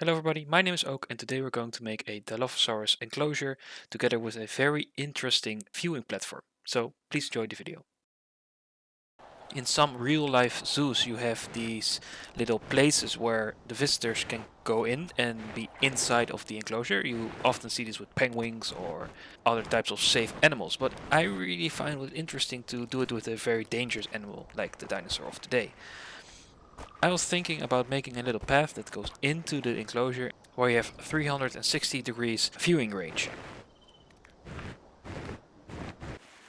Hello everybody, my name is Oak and today we're going to make a Dilophosaurus enclosure together with a very interesting viewing platform. So please enjoy the video. In some real life zoos you have these little places where the visitors can go in and be inside of the enclosure. You often see this with penguins or other types of safe animals, but I really find it interesting to do it with a very dangerous animal like the dinosaur of today. I was thinking about making a little path that goes into the enclosure where you have 360 degrees viewing range.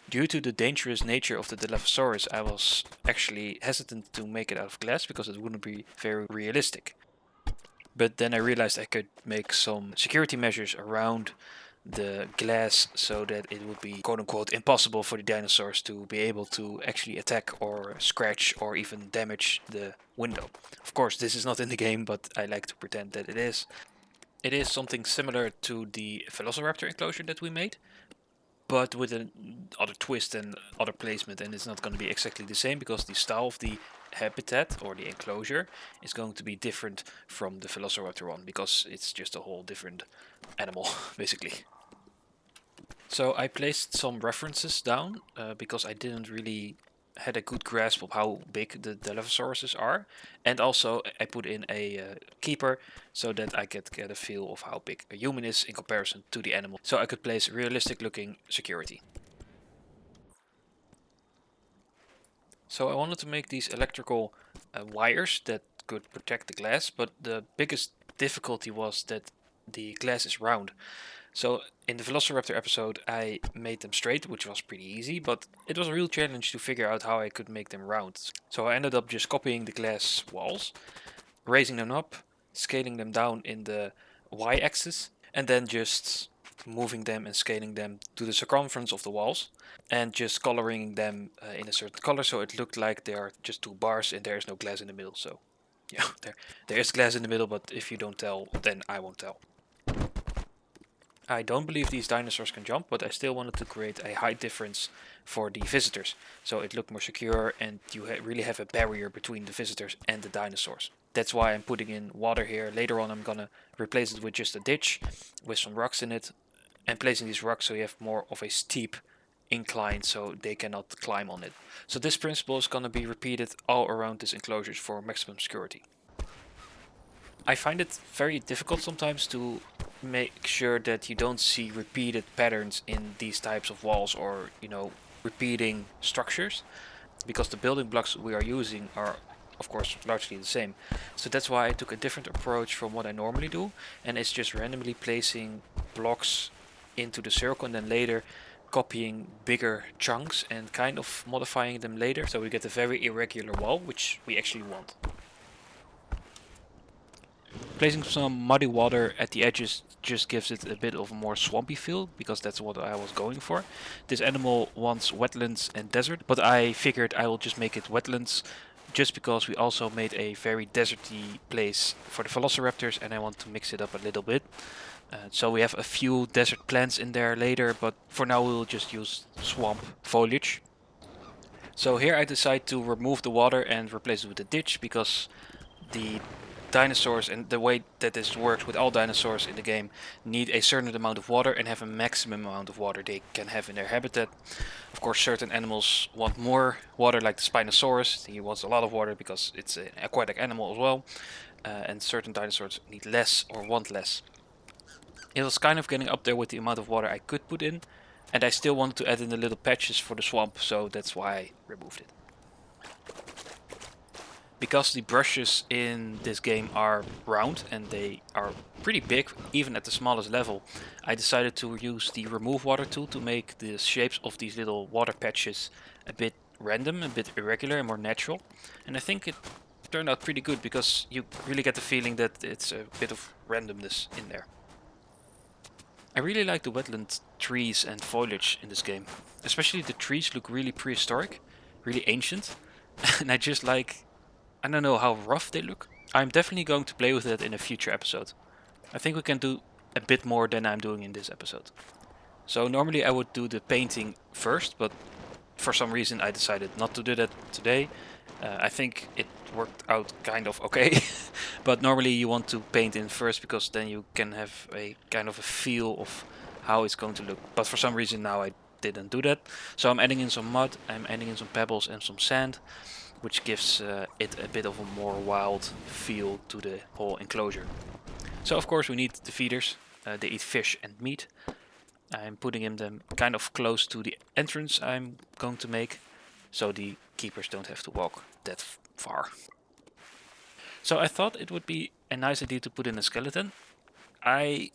Due to the dangerous nature of the Dilophosaurus, I was actually hesitant to make it out of glass because it wouldn't be very realistic. But then I realized I could make some security measures around the glass so that it would be quote unquote impossible for the dinosaurs to be able to actually attack or scratch or even damage the window. Of course, this is not in the game, but I like to pretend that it is. It is something similar to the Velociraptor enclosure that we made, but with another twist and other placement, and it's not going to be exactly the same because the style of the habitat or the enclosure is going to be different from the Velociraptor one because it's just a whole different animal basically. So I placed some references down because I didn't really had a good grasp of how big the Dilophosauruses are, and also I put in a keeper so that I could get a feel of how big a human is in comparison to the animal, so I could place realistic looking security. So I wanted to make these electrical wires that could protect the glass, but the biggest difficulty was that the glass is round. So in the Velociraptor episode I made them straight, which was pretty easy, but it was a real challenge to figure out how I could make them round. So I ended up just copying the glass walls, raising them up, scaling them down in the y-axis, and then just moving them and scaling them to the circumference of the walls, and just coloring them in a certain color so it looked like they are just two bars and there is no glass in the middle. So yeah, there is glass in the middle, but if you don't tell, then I won't tell. I don't believe these dinosaurs can jump, but I still wanted to create a height difference for the visitors, so it looked more secure and you really have a barrier between the visitors and the dinosaurs. That's why I'm putting in water here. Later on I'm gonna replace it with just a ditch with some rocks in it and placing these rocks so you have more of a steep incline so they cannot climb on it. So this principle is gonna be repeated all around this enclosure for maximum security. I find it very difficult sometimes to make sure that you don't see repeated patterns in these types of walls or, repeating structures, because the building blocks we are using are of course largely the same. So that's why I took a different approach from what I normally do, and it's just randomly placing blocks into the circle and then later copying bigger chunks and kind of modifying them later so we get a very irregular wall, which we actually want. Placing some muddy water at the edges just gives it a bit of a more swampy feel, because that's what I was going for. This animal wants wetlands and desert, but I figured I will just make it wetlands just because we also made a very deserty place for the velociraptors and I want to mix it up a little bit. So we have a few desert plants in there later, but for now we'll just use swamp foliage. So here I decide to remove the water and replace it with a ditch because the dinosaurs, and the way that this works with all dinosaurs in the game, need a certain amount of water and have a maximum amount of water they can have in their habitat. Of course, certain animals want more water, like the Spinosaurus. He wants a lot of water because it's an aquatic animal as well. And certain dinosaurs need less or want less. It was kind of getting up there with the amount of water I could put in, and I still wanted to add in the little patches for the swamp, so that's why I removed it. Because the brushes in this game are round and they are pretty big, even at the smallest level, I decided to use the remove water tool to make the shapes of these little water patches a bit random, a bit irregular and more natural. And I think it turned out pretty good because you really get the feeling that it's a bit of randomness in there. I really like the wetland trees and foliage in this game. Especially the trees look really prehistoric, really ancient, and I don't know how rough they look. I'm definitely going to play with it in a future episode. I think we can do a bit more than I'm doing in this episode. So normally I would do the painting first, but for some reason I decided not to do that today. I think it worked out kind of okay, but normally you want to paint in first because then you can have a kind of a feel of how it's going to look. But for some reason now I didn't do that. So I'm adding in some mud, I'm adding in some pebbles and some sand, which gives it a bit of a more wild feel to the whole enclosure. So of course we need the feeders. They eat fish and meat. I'm putting them kind of close to the entrance I'm going to make, so the keepers don't have to walk that far. So I thought it would be a nice idea to put in a skeleton. I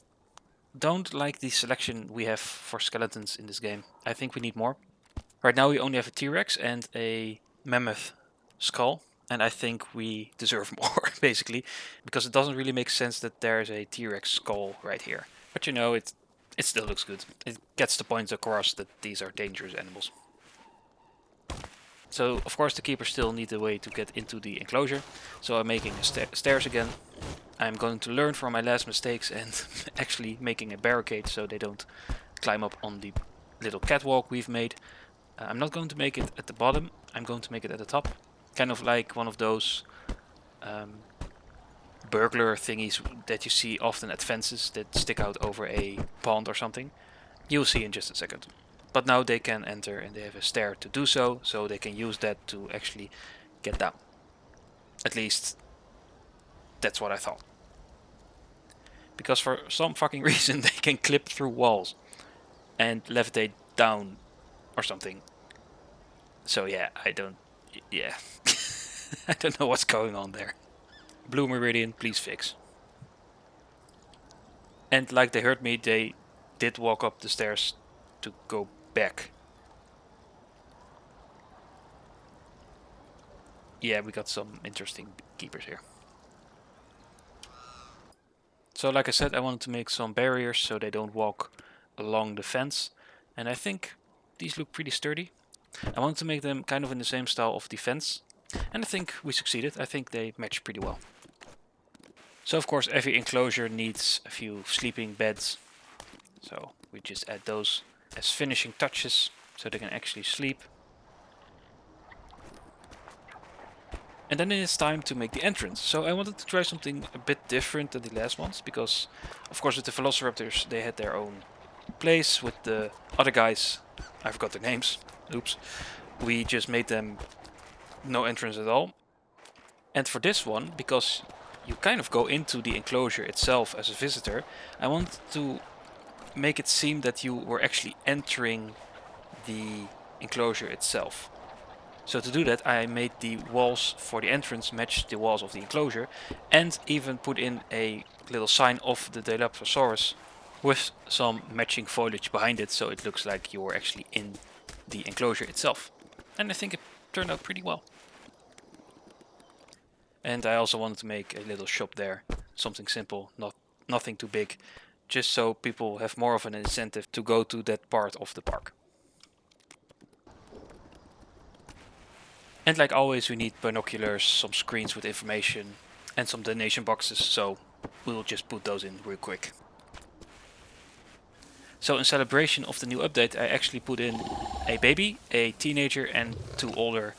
don't like the selection we have for skeletons in this game. I think we need more. Right now we only have a T-Rex and a mammoth skull, and I think we deserve more, basically, because it doesn't really make sense that there's a T-Rex skull right here. But you know, it still looks good. It gets the point across that these are dangerous animals. So of course the keepers still need a way to get into the enclosure, so I'm making stairs again. I'm going to learn from my last mistakes and actually making a barricade so they don't climb up on the little catwalk we've made. I'm not going to make it at the bottom, I'm going to make it at the top. Kind of like one of those burglar thingies that you see often at fences that stick out over a pond or something. You'll see in just a second. But now they can enter and they have a stair to do so, so they can use that to actually get down. At least that's what I thought. Because for some fucking reason they can clip through walls and levitate down or something. So yeah, I don't know what's going on there. Blue Meridian, please fix. And like they heard me, they did walk up the stairs to go back. Yeah, we got some interesting keepers here. So like I said, I wanted to make some barriers so they don't walk along the fence. And I think these look pretty sturdy. I wanted to make them kind of in the same style of the fence. And I think we succeeded. I think they match pretty well. So of course every enclosure needs a few sleeping beds. So we just add those as finishing touches so they can actually sleep. And then it's time to make the entrance. So I wanted to try something a bit different than the last ones, because of course with the Velociraptors they had their own place. With the other guys, I forgot their names, oops, we just made them no entrance at all. And for this one, because you kind of go into the enclosure itself as a visitor, I wanted to make it seem that you were actually entering the enclosure itself. So to do that I made the walls for the entrance match the walls of the enclosure, and even put in a little sign of the Dilophosaurus with some matching foliage behind it, so it looks like you're actually in the enclosure itself. And I think it turned out pretty well. And I also wanted to make a little shop there, something simple, nothing too big, just so people have more of an incentive to go to that part of the park. And like always we need binoculars, some screens with information and some donation boxes, so we'll just put those in real quick. So in celebration of the new update I actually put in a baby, a teenager and 2 older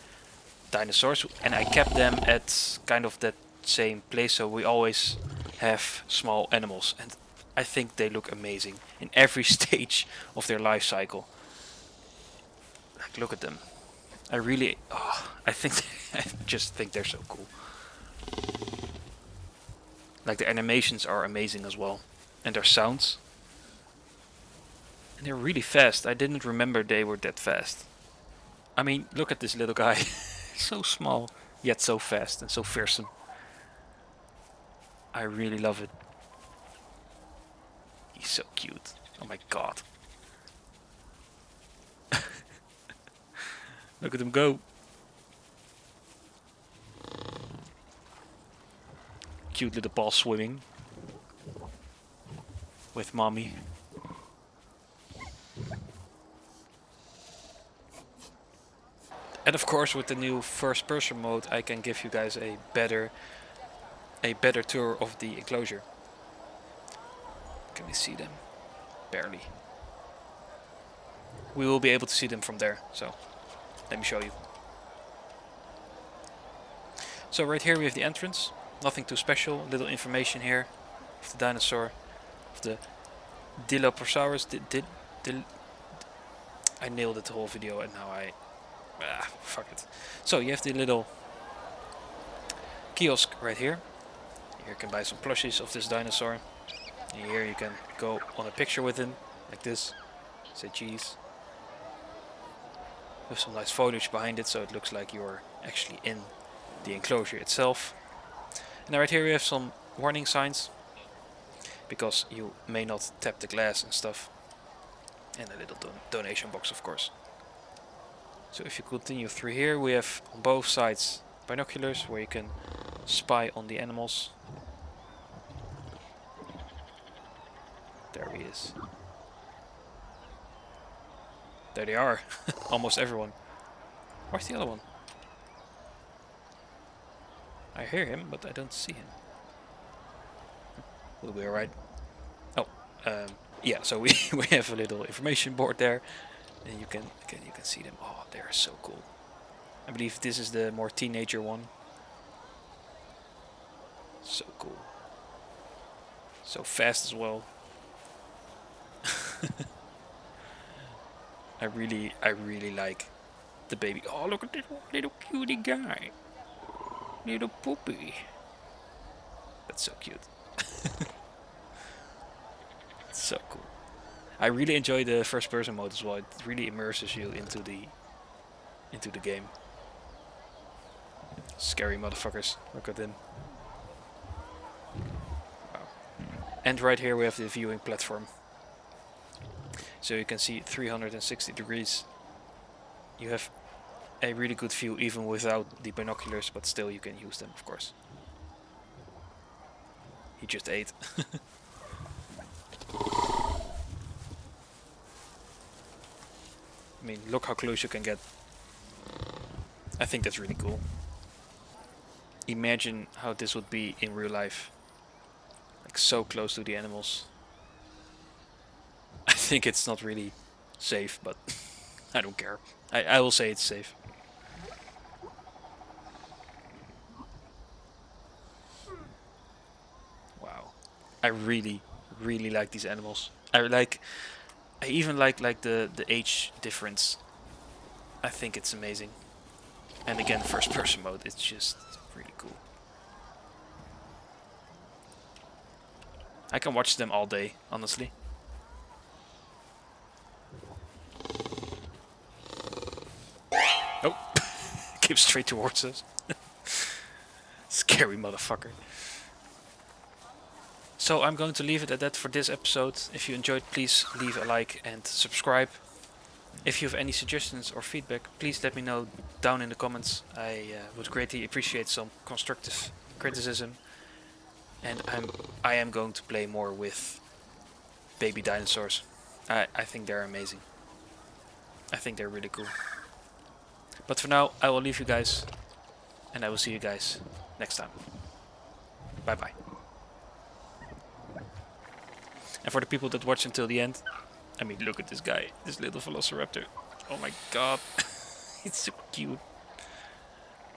dinosaurs, and I kept them at kind of that same place, so we always have small animals, and I think they look amazing in every stage of their life cycle. Like, look at them. I just think they're so cool. Like the animations are amazing as well, and their sounds. And they're really fast. I didn't remember they were that fast. I mean, look at this little guy. So small, yet so fast and so fearsome. I really love it. He's so cute. Oh my god. Look at him go. Cute little ball swimming with mommy. And of course with the new first person mode I can give you guys a better tour of the enclosure. Can we see them? Barely. We will be able to see them from there, so let me show you. So right here we have the entrance. Nothing too special. Little information here of the dinosaur, of the Dilophosaurus. I nailed it the whole video, and now fuck it. So you have the little kiosk right here. Here you can buy some plushies of this dinosaur. And here you can go on a picture with him, like this. Say cheese. With some nice foliage behind it, so it looks like you're actually in the enclosure itself. And right here we have some warning signs, because you may not tap the glass and stuff. And a little donation box, of course. So if you continue through here, we have on both sides binoculars where you can spy on the animals. There he is. There they are. Almost everyone. Where's the other one? I hear him, but I don't see him. We'll be alright. Oh, yeah. So we have a little information board there, and you can see them. Oh, they're so cool. I believe this is the more teenager one. So cool. So fast as well. I really like the baby. Oh, look at this little cutie guy. Little poopy. That's so cute. So cool. I really enjoy the first person mode as well. It really immerses you into the game. Scary motherfuckers. Look at them. Wow. And right here we have the viewing platform. So you can see 360 degrees. You have a really good view even without the binoculars, but still you can use them, of course. He just ate. I mean, look how close you can get. I think that's really cool. Imagine how this would be in real life. Like so close to the animals. I think it's not really safe, but I don't care. I will say it's safe. Wow. I really like these animals. I even like the age difference. I think it's amazing. And again, first person mode, it's just really cool. I can watch them all day, honestly. Oh, came straight towards us. Scary motherfucker. So I'm going to leave it at that for this episode. If you enjoyed, please leave a like and subscribe. If you have any suggestions or feedback, please let me know down in the comments. I would greatly appreciate some constructive criticism. And I am going to play more with baby dinosaurs. I think they're amazing. I think they're really cool. But for now, I will leave you guys. And I will see you guys next time. Bye bye. And for the people that watch until the end, I mean, look at this guy, this little velociraptor. Oh my god, it's so cute.